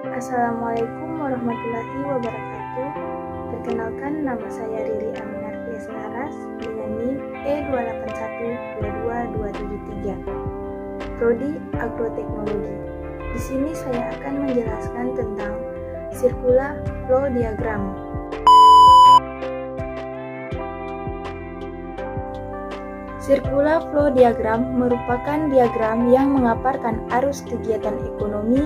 Assalamualaikum warahmatullahi wabarakatuh. Perkenalkan, nama saya Riri Aminarti Laras dengan NIM E2812273. Prodi Agroteknologi. Di sini saya akan menjelaskan tentang Circular Flow Diagram. Circular Flow Diagram merupakan diagram yang mengaparkan arus kegiatan ekonomi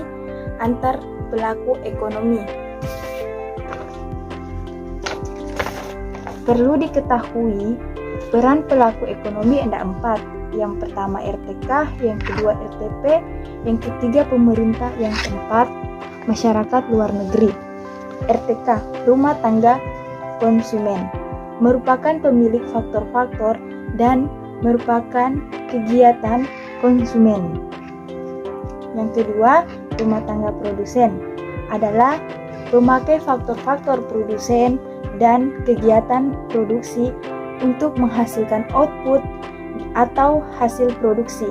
antar pelaku ekonomi. Perlu diketahui, peran pelaku ekonomi ada 4. Yang pertama RTK, yang kedua RTP, yang ketiga pemerintah, yang keempat masyarakat luar negeri. RTK, rumah tangga konsumen, merupakan pemilik faktor-faktor dan merupakan kegiatan konsumen. Yang kedua, rumah tangga produsen adalah pemakai faktor-faktor produsen dan kegiatan produksi untuk menghasilkan output atau hasil produksi.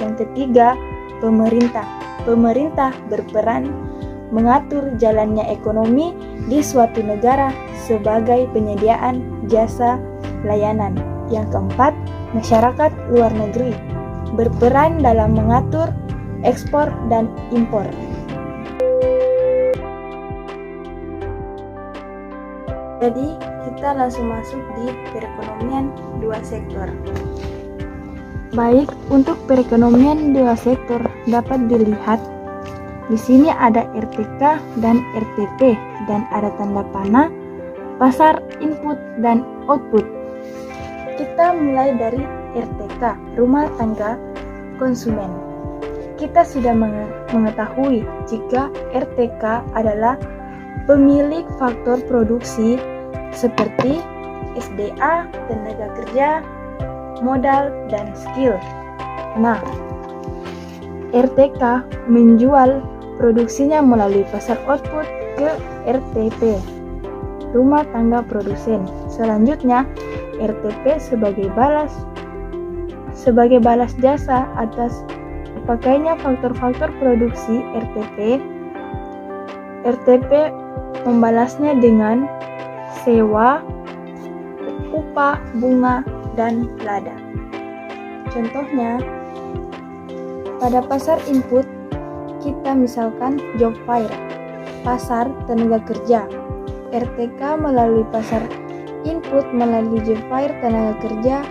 Yang ketiga, pemerintah. Pemerintah berperan mengatur jalannya ekonomi di suatu negara sebagai penyediaan jasa layanan. Yang keempat, masyarakat luar negeri berperan dalam mengatur ekspor dan impor. Jadi, kita langsung masuk di perekonomian dua sektor. Baik, untuk perekonomian dua sektor dapat dilihat di sini ada RTK dan RTP dan ada tanda panah pasar input dan output. Kita mulai dari RTK, rumah tangga konsumen. Kita sudah mengetahui jika RTK adalah pemilik faktor produksi seperti SDA, tenaga kerja, modal, dan skill. Nah, RTK menjual produksinya melalui pasar output ke RTP, rumah tangga produsen. Selanjutnya, RTP sebagai balas jasa atas dipakainya faktor-faktor produksi RTP. RTP membalasnya dengan sewa, upah, bunga, dan lada. Contohnya, pada pasar input, kita misalkan job fair, pasar tenaga kerja. RTK melalui pasar input melalui job fair tenaga kerja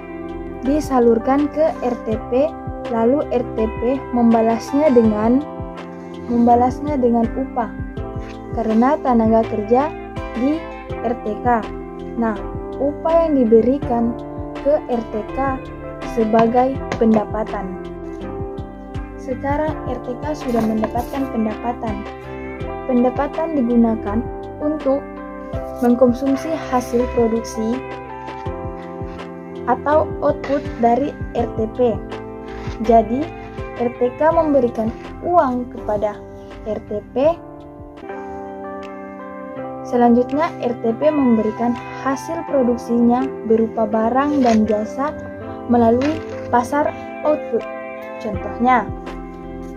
disalurkan ke RTP, lalu RTP membalasnya dengan upah karena tenaga kerja di RTK. Nah, upah yang diberikan ke RTK sebagai pendapatan. Sekarang RTK sudah mendapatkan pendapatan. Pendapatan digunakan untuk mengkonsumsi hasil produksi atau output dari RTP. Jadi, RTK memberikan uang kepada RTP. Selanjutnya, RTP memberikan hasil produksinya berupa barang dan jasa melalui pasar output. Contohnya,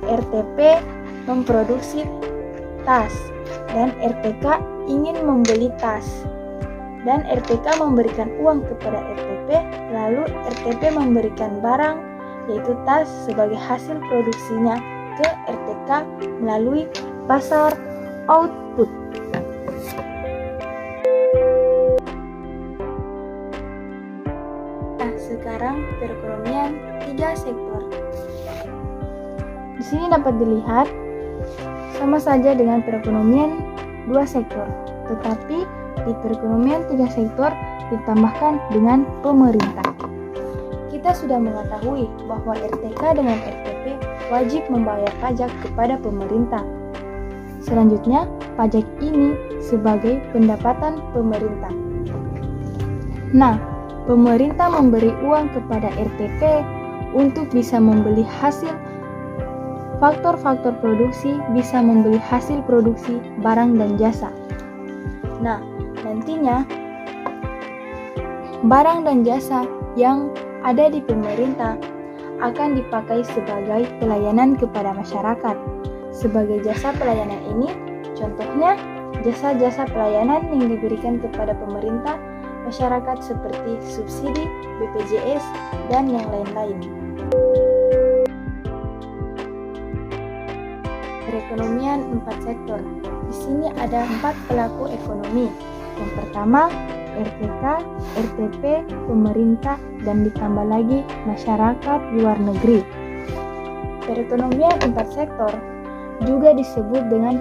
RTP memproduksi tas dan RTK ingin membeli tas. Dan RTK memberikan uang kepada RTP, lalu RTP memberikan barang yaitu tas sebagai hasil produksinya ke RTK melalui pasar output. Nah, sekarang perekonomian tiga sektor. Di sini dapat dilihat sama saja dengan perekonomian dua sektor, tetapi di perekonomian tiga sektor ditambahkan dengan pemerintah. Kita sudah mengetahui bahwa RTK dengan RTP wajib membayar pajak kepada pemerintah. Selanjutnya, pajak ini sebagai pendapatan pemerintah. Nah, pemerintah memberi uang kepada RTP untuk bisa membeli hasil faktor-faktor produksi, bisa membeli hasil produksi barang dan jasa. Nah, nantinya barang dan jasa yang ada di pemerintah akan dipakai sebagai pelayanan kepada masyarakat. sebagai jasa pelayanan ini, contohnya jasa-jasa pelayanan yang diberikan kepada pemerintah, masyarakat seperti subsidi, BPJS, dan yang lain-lain. Perekonomian 4 sektor. Di sini ada 4 pelaku ekonomi. Yang pertama, RTK, RTP, pemerintah, dan ditambah lagi masyarakat luar negeri. Perekonomian 4 sektor juga disebut dengan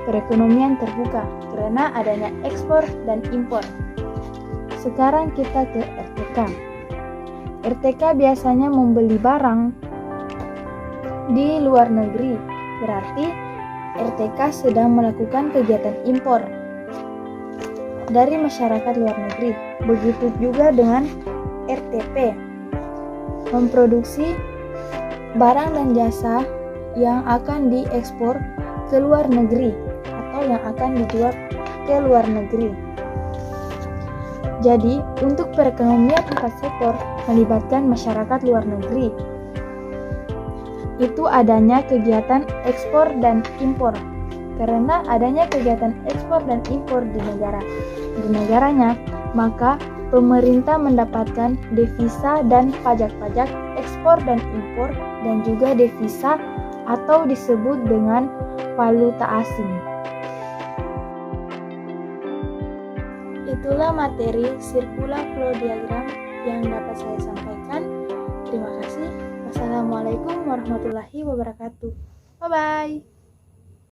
perekonomian terbuka karena adanya ekspor dan impor. Sekarang kita ke RTK. RTK biasanya membeli barang di luar negeri, berarti RTK sedang melakukan kegiatan impor dari masyarakat luar negeri. Begitu juga dengan RTP, memproduksi barang dan jasa yang akan diekspor ke luar negeri atau yang akan dijual ke luar negeri. Jadi, untuk perekonomian 4 sektor melibatkan masyarakat luar negeri. Itu adanya kegiatan ekspor dan impor. Karena adanya kegiatan ekspor dan impor di negaranya, maka pemerintah mendapatkan devisa dan pajak-pajak ekspor dan impor, dan juga devisa atau disebut dengan valuta asing. Itulah materi circular flow diagram yang dapat saya sampaikan. Terima kasih. Wassalamualaikum warahmatullahi wabarakatuh. Bye-bye.